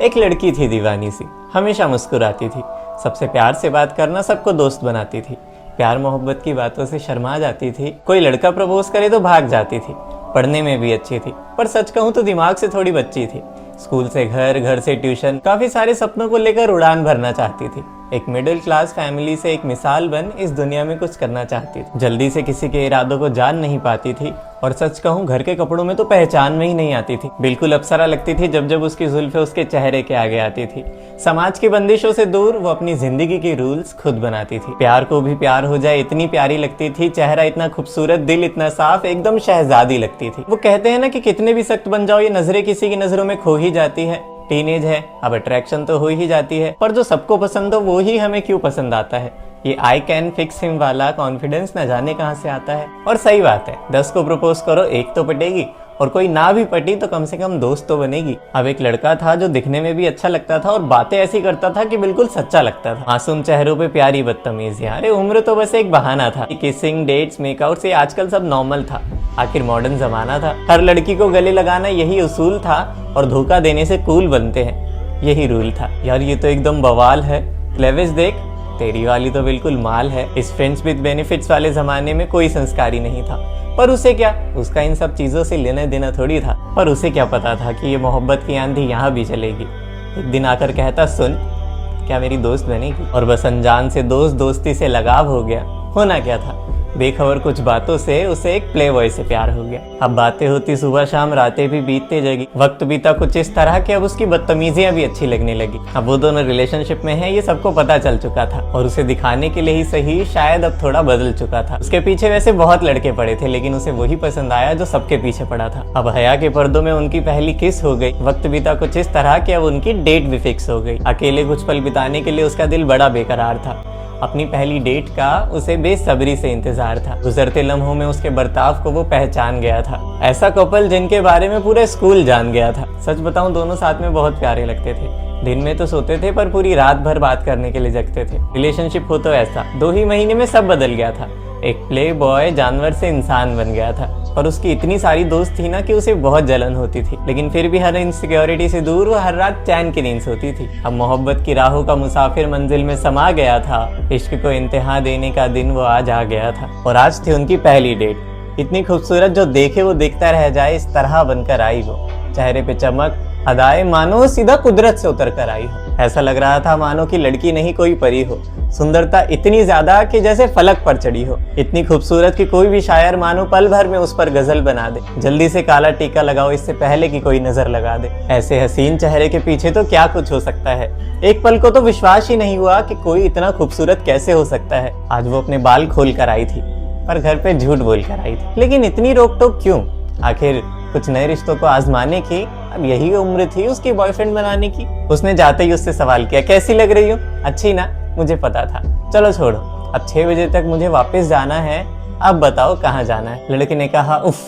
एक लड़की थी दीवानी सी, हमेशा मुस्कुराती थी, सबसे प्यार से बात करना, सबको दोस्त बनाती थी। प्यार मोहब्बत की बातों से शर्मा जाती थी, कोई लड़का प्रपोज करे तो भाग जाती थी। पढ़ने में भी अच्छी थी, पर सच कहूँ तो दिमाग से थोड़ी बच्ची थी। स्कूल से घर, घर से ट्यूशन, काफी सारे सपनों को लेकर उड़ान भरना चाहती थी। एक मिडिल क्लास फैमिली से एक मिसाल बन इस दुनिया में कुछ करना चाहती थी। जल्दी से किसी के इरादों को जान नहीं पाती थी, और सच कहूँ घर के कपड़ों में तो पहचान में ही नहीं आती थी। बिल्कुल अप्सरा लगती थी जब जब उसकी जुल्फे उसके चेहरे के आगे आती थी। समाज की बंदिशों से दूर वो अपनी जिंदगी के रूल्स खुद बनाती थी। प्यार को भी प्यार हो जाए इतनी प्यारी लगती थी। चेहरा इतना खूबसूरत, दिल इतना साफ, एकदम शहजादी लगती थी। वो कहते हैं ना कि कितने भी सख्त बन जाओ, ये नजरें किसी की नजरों में खो ही जाती है। टीनेज है, अब अट्रैक्शन तो हो ही जाती है, पर जो सबको पसंद हो वो ही हमें क्यों पसंद आता है। ये आई कैन फिक्स हिम वाला कॉन्फिडेंस न जाने कहां से आता है। और सही बात है, 10 को प्रपोज करो, एक तो पटेगी, और कोई ना भी पटी तो कम से कम दोस्त तो बनेगी। अब एक लड़का था जो दिखने में भी अच्छा लगता था और बातें ऐसी करता था कि बिल्कुल सच्चा लगता था। मासूम चेहरों पे प्यारी बदतमीजियां, अरे उम्र तो बस एक बहाना था। किसिंग, डेट्स, मेकआउट से आजकल सब नॉर्मल था। आखिर मॉडर्न जमाना था, हर लड़की को गले लगाना यही उसूल था, और धोखा देने से कूल बनते हैं यही रूल था। यार ये तो एकदम बवाल है। क्लेविस देख, तेरी वाली तो बिल्कुल माल है। इस फ्रेंड्स विद बेनिफिट्स वाले जमाने में कोई संस्कारी नहीं था, पर उसे क्या, उसका इन सब चीजों से लेना देना थोड़ी था। पर उसे क्या पता था कि ये मोहब्बत की आंधी यहाँ भी चलेगी। एक दिन आकर कहता, सुन क्या मेरी दोस्त बनेगी? और बस अनजान से दोस्त, दोस्ती से लगाव हो गया। होना क्या था, बेखबर कुछ बातों से उसे एक प्ले बॉय से प्यार हो गया। अब बातें होती सुबह शाम, रातें भी बीतते जगी। वक्त बीता कुछ इस तरह कि अब उसकी बदतमीजियां भी अच्छी लगने लगी। अब वो दोनों रिलेशनशिप में हैं, ये सबको पता चल चुका था, और उसे दिखाने के लिए ही सही शायद अब थोड़ा बदल चुका था। उसके पीछे वैसे बहुत लड़के पड़े थे, लेकिन उसे वही पसंद आया जो सबके पीछे पड़ा था। अब हया के पर्दों में उनकी पहली किस हो गई। वक्त बीता कुछ इस तरह कि अब उनकी डेट भी फिक्स हो गई। अकेले कुछ पल बिताने के लिए उसका दिल बड़ा बेकरार था। अपनी पहली डेट का उसे बेसब्री से इंतजार था। गुजरते लम्हों में उसके बर्ताव को वो पहचान गया था। ऐसा कपल जिनके बारे में पूरे स्कूल जान गया था। सच बताऊं, दोनों साथ में बहुत प्यारे लगते थे। दिन में तो सोते थे, पर पूरी रात भर बात करने के लिए जगते थे। रिलेशनशिप हो तो ऐसा, 2 ही महीने में सब बदल गया था। एक प्ले बॉय जानवर से इंसान बन गया था, और उसकी इतनी सारी दोस्त थी ना कि उसे बहुत जलन होती थी। लेकिन फिर भी हर इनसिक्योरिटी से दूर वो हर रात चैन की नींद सोती थी। अब मोहब्बत की राहों का मुसाफिर मंजिल में समा गया था। इश्क को इंतहा देने का दिन वो आज आ गया था, और आज थी उनकी पहली डेट। इतनी खूबसूरत जो देखे वो देखता रह जाए, इस तरह बनकर आई वो। चेहरे पे चमक, अदाएं मानो सीधा कुदरत से उतर कर आई हो। ऐसा लग रहा था मानो कि लड़की नहीं कोई परी हो। सुंदरता इतनी ज्यादा कि जैसे फलक पर चढ़ी हो। इतनी खूबसूरत कि कोई भी शायर मानो पल भर में उस पर गजल बना दे। जल्दी से काला टीका लगाओ इससे पहले कि कोई नजर लगा दे। ऐसे हसीन चेहरे के पीछे तो क्या कुछ हो सकता है। एक पल को तो विश्वास ही नहीं हुआ कि कोई इतना खूबसूरत कैसे हो सकता है। आज वो अपने बाल खोल कर आई थी, पर घर पे झूठ बोल कर आई थी। लेकिन इतनी रोक टोक क्यों? आखिर कुछ नए रिश्तों को आजमाने की अब यही उम्र थी उसकी बॉयफ्रेंड बनाने की। उसने जाते ही उससे सवाल किया, कैसी लग रही हूँ? अच्छी ना? मुझे पता था, चलो छोड़ो, अब 6 बजे तक मुझे वापस जाना है, अब बताओ कहाँ जाना है? लड़के ने कहा, उफ,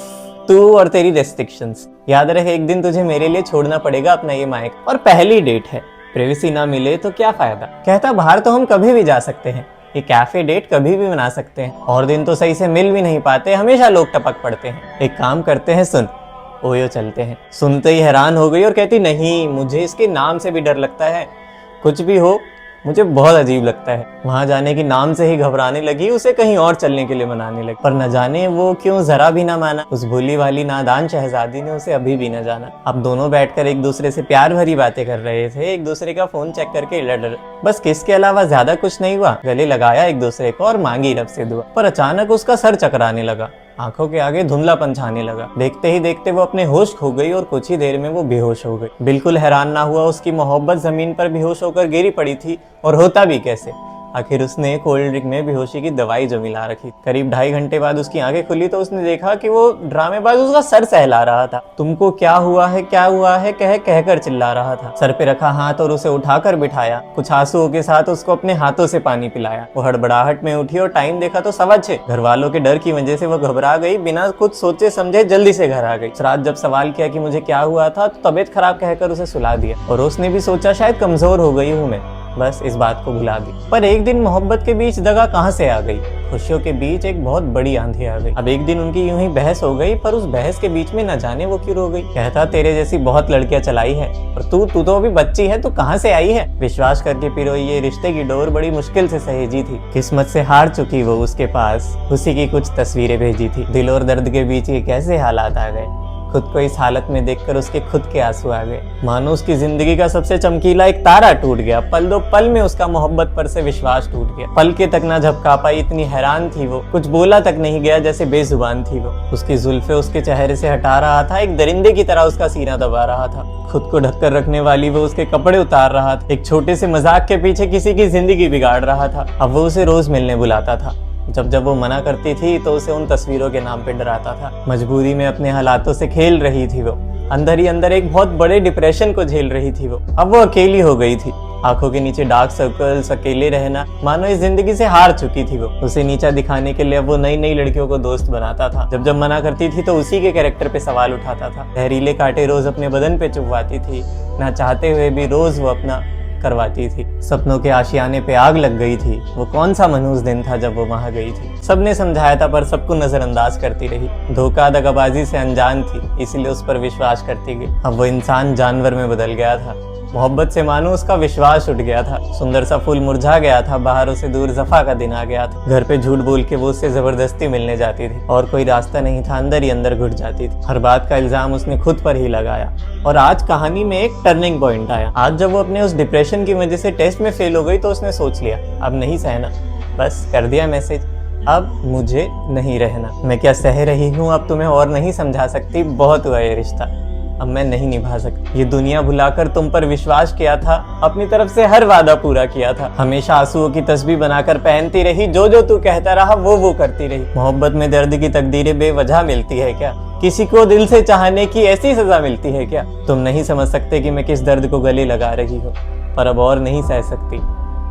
तू और तेरी रेस्ट्रिक्शंस। याद रहे एक दिन तुझे मेरे लिए छोड़ना पड़ेगा अपना ये माइक, और पहली डेट है, प्राइवेसी ना मिले तो क्या फायदा। कहता, बाहर तो हम कभी भी जा सकते हैं, ये कैफे डेट कभी भी बना सकते हैं, और दिन तो सही से मिल भी नहीं पाते, हमेशा लोग टपक पड़ते हैं। एक काम करते हैं, सुन, ओयो चलते हैं। सुनते ही हैरान हो गई और कहती, नहीं, मुझे इसके नाम से भी डर लगता है। कुछ भी हो, मुझे बहुत अजीब लगता है। वहां जाने की नाम से ही घबराने लगी, उसे कहीं और चलने के लिए मनाने लगी। पर न जाने वो क्यों जरा भी ना माना। उस भोली वाली नादान शहजादी ने उसे अभी भी न जाना। अब दोनों बैठकर एक दूसरे से प्यार भरी बातें कर रहे थे, एक दूसरे का फोन चेक करके लड़ रहे। बस किस के अलावा ज्यादा कुछ नहीं हुआ। गले लगाया एक दूसरे को और मांगी रब से दुआ। पर अचानक उसका सर चकराने लगा, आंखों के आगे धुंधलापन छाने लगा। देखते ही देखते वो अपने होश खो गई, और कुछ ही देर में वो बेहोश हो गई। बिल्कुल हैरान ना हुआ, उसकी मोहब्बत जमीन पर बेहोश होकर गिरी पड़ी थी, और होता भी कैसे। आखिर उसने कोल्ड ड्रिंक में बेहोशी की दवाई जो मिला रखी। करीब 2.5 घंटे बाद उसकी आंखें खुली तो उसने देखा कि वो ड्रामेबाज उसका सर सहला रहा था। तुमको क्या हुआ है, क्या हुआ है, कहकर चिल्ला रहा था। सर पे रखा हाथ और उसे उठाकर बिठाया, कुछ आंसुओं के साथ उसको अपने हाथों से पानी पिलाया। वो हड़बड़ाहट में उठी और टाइम देखा तो 6:15। घर वालों के डर की वजह से वो घबरा गई, बिना कुछ सोचे समझे जल्दी से घर आ गई। रात जब सवाल किया कि मुझे क्या हुआ था, तो तबीयत खराब कहकर उसे सुला दिया, और उसने भी सोचा शायद कमजोर हो गई हूँ मैं। बस इस बात को भुला दी। पर एक दिन मोहब्बत के बीच दगा कहाँ से आ गई। खुशियों के बीच एक बहुत बड़ी आंधी आ गई। अब एक दिन उनकी यूं ही बहस हो गई, पर उस बहस के बीच में न जाने वो क्यों रो गई। कहता तेरे जैसी बहुत लड़कियां चलाई है, और तू तो अभी बच्ची है, तू कहाँ से आई है। विश्वास करके पिरोई ये रिश्ते की डोर बड़ी मुश्किल से सहेजी थी। किस्मत से हार चुकी वो उसके पास उसी की कुछ तस्वीरें भेजी थी। दिल और दर्द के बीच ये कैसे हालात आ गए। खुद को इस हालत में देखकर उसके खुद के आंसू आ गए। मानो उसकी जिंदगी का सबसे चमकीला एक तारा टूट गया। पल दो पल में उसका मोहब्बत पर से विश्वास टूट गया। पल के तक ना झपका पाई, इतनी हैरान थी वो, कुछ बोला तक नहीं गया, जैसे बेजुबान थी वो। उसकी जुल्फे उसके चेहरे से हटा रहा था, एक दरिंदे की तरह उसका सीना दबा रहा था। खुद को ढककर रखने वाली वो उसके कपड़े उतार रहा था। एक छोटे से मजाक के पीछे किसी की जिंदगी बिगाड़ रहा था। अब वो उसे रोज मिलने बुलाता था। जब वो मना करती थी तो उसे उन तस्वीरों के नाम पे डराता था। मजबूरी में अपने हालातों से खेल रही थी वो। अंदर ही अंदर एक बहुत बड़े डिप्रेशन को झेल रही थी वो। अब वो अकेली हो गई थी। आंखों के नीचे डार्क सर्कल्स, अकेले रहना, मानो इस जिंदगी से हार चुकी थी वो। उसे नीचा दिखाने के लिए अब वो नई नई लड़कियों को दोस्त बनाता था। जब मना करती थी तो उसी के कैरेक्टर पे सवाल उठाता था। जहरीले कांटे रोज अपने बदन पे चुभवाती थी, ना चाहते हुए भी रोज वो अपना करवाती थी। सपनों के आशियाने पे आग लग गई थी। वो कौन सा मनहूस दिन था जब वो वहां गई थी। सबने समझाया था पर सबको नजरअंदाज करती रही। धोखा दगाबाजी से अनजान थी, इसीलिए उस पर विश्वास करती गई। अब वो इंसान जानवर में बदल गया था। मोहब्बत से मानो उसका विश्वास उठ गया था। सुंदर सा फूल मुरझा गया था, बाहरों से दूर जफा का दिन आ गया था। घर पे झूठ बोल के वो उससे जबरदस्ती मिलने जाती थी, और कोई रास्ता नहीं था, अंदर ही अंदर घुट जाती थी। हर बात का इल्जाम उसने खुद पर ही लगाया। और आज कहानी में एक टर्निंग पॉइंट आया। आज जब वो अपने उस डिप्रेशन की वजह से टेस्ट में फेल हो गई तो उसने सोच लिया अब नहीं सहना। बस कर दिया मैसेज, अब मुझे नहीं रहना। मैं क्या सह रही हूँ, अब तुम्हें और नहीं समझा सकती, बहुत हुआ ये रिश्ता, अब मैं नहीं निभा सकती। ये दुनिया भुलाकर तुम पर विश्वास किया था, अपनी तरफ से हर वादा पूरा किया था। हमेशा आंसुओं की तस्बीह बनाकर पहनती रही, जो तू कहता रहा वो करती रही। मोहब्बत में दर्द की तकदीरें बेवजह मिलती है क्या? किसी को दिल से चाहने की ऐसी सजा मिलती है क्या? तुम नहीं समझ सकते कि मैं किस दर्द को गले लगा रही हूँ, पर अब और नहीं सह सकती,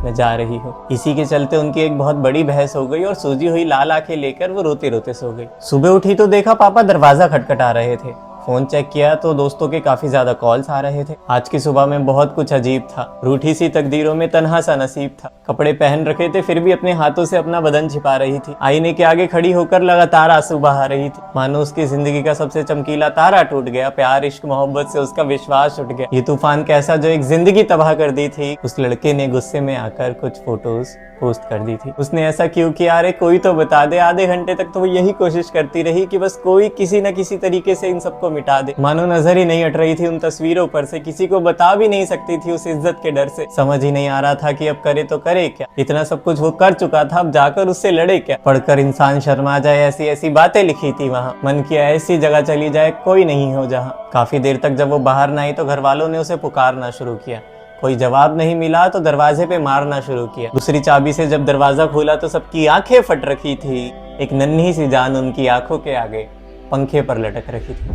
मैं जा रही हूँ। इसी के चलते उनकी एक बहुत बड़ी बहस हो गई और सूजी हुई लाल आंखें लेकर वो रोते रोते सो गई। सुबह उठी तो देखा पापा दरवाजा खटखटा रहे थे। फोन चेक किया तो दोस्तों के काफी ज्यादा कॉल्स आ रहे थे। आज की सुबह में बहुत कुछ अजीब था। रूठी सी तकदीरों में तन्हा सा नसीब था। कपड़े पहन रखे थे फिर भी अपने हाथों से अपना बदन छिपा रही थी। आईने के आगे खड़ी होकर लगातार आंसू बहा रही थी, मानो उसकी जिंदगी का सबसे चमकीला तारा टूट गया। प्यार इश्क मोहब्बत से उसका विश्वास उठ गया। ये तूफान कैसा जो एक जिंदगी तबाह कर दी थी। उस लड़के ने गुस्से में आकर कुछ फोटोज पोस्ट कर दी थी। उसने ऐसा क्यों किया, अरे कोई तो बता दे। आधे घंटे तक तो वो यही कोशिश करती रही कि बस कोई किसी न किसी तरीके से इन सबको मिटा दे। मानो नजर ही नहीं हट रही थी उन तस्वीरों पर से, किसी को बता भी नहीं सकती थी उस इज्जत के डर से। समझ ही नहीं आ रहा था कि अब करे तो करे क्या। इतना सब कुछ वो कर चुका था, अब जाकर उससे लड़े क्या। पढ़कर इंसान शर्मा जाए, ऐसी ऐसी बातें लिखी थी वहाँ। मन किया ऐसी जगह चली जाए कोई नहीं हो जहाँ। काफी देर तक जब वो बाहर न आई तो घर वालों ने उसे पुकारना शुरू किया। कोई जवाब नहीं मिला तो दरवाजे पे मारना शुरू किया। दूसरी चाबी से जब दरवाजा खोला तो सबकी आंखें फट रखी थी। एक नन्ही सी जान उनकी आंखों के आगे पंखे पर लटक रखी थी।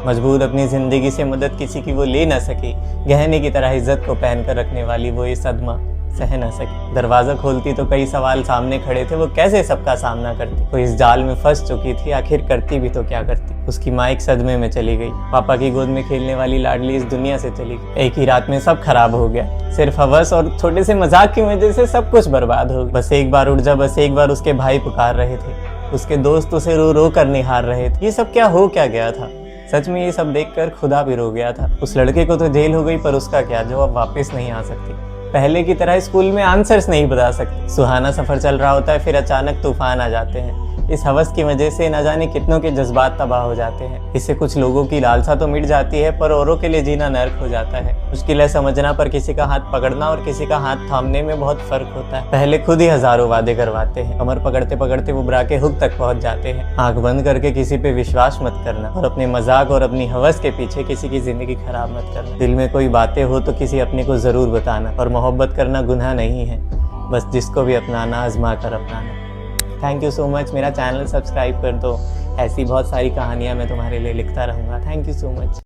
मजबूर अपनी जिंदगी से मदद किसी की वो ले न सकी। गहने की तरह इज्जत को पहन कर रखने वाली वो ये सदमा सह न सकी। दरवाजा खोलती तो कई सवाल सामने खड़े थे, वो कैसे सबका सामना करती। वो इस जाल में फंस चुकी थी, आखिर करती भी तो क्या करती। उसकी माँ एक सदमे में चली गई। पापा की गोद में खेलने वाली लाडली इस दुनिया से चली गई। एक ही रात में सब खराब हो गया। सिर्फ हवस और छोटे से मजाक की वजह से सब कुछ बर्बाद हो गया। बस एक बार उठ जा, बस एक बार उसके भाई पुकार रहे थे। उसके दोस्त उसे रो रो कर निहार रहे थे। ये सब क्या हो क्या गया था। सच में ये सब देखकर खुदा भी रो गया था। उस लड़के को तो जेल हो गई, पर उसका क्या जो अब वापस नहीं आ सकती। पहले की तरह स्कूल में आंसर्स नहीं बता सकती। सुहाना सफर चल रहा होता है, फिर अचानक तूफान आ जाते हैं। इस हवस की वजह से न जाने कितनों के जज्बात तबाह हो जाते हैं। इससे कुछ लोगों की लालसा तो मिट जाती है, पर औरों के लिए जीना नर्क हो जाता है। मुश्किल है समझना, पर किसी का हाथ पकड़ना और किसी का हाथ थामने में बहुत फर्क होता है। पहले खुद ही हजारों वादे करवाते हैं, कमर पकड़ते पकड़ते वो ब्रा के हुक तक पहुंच जाते हैं। आंख बंद करके किसी पे विश्वास मत करना, और अपने मजाक और अपनी हवस के पीछे किसी की जिंदगी खराब मत करना। दिल में कोई बातें हो तो किसी अपने को जरूर बताना, और मोहब्बत करना गुनाह नहीं है, बस जिसको भी अपनाना आजमा कर अपनाना। Thank you so much. मेरा चैनल सब्सक्राइब कर दो, ऐसी बहुत सारी कहानियाँ मैं तुम्हारे लिए लिखता रहूँगा। Thank you so much.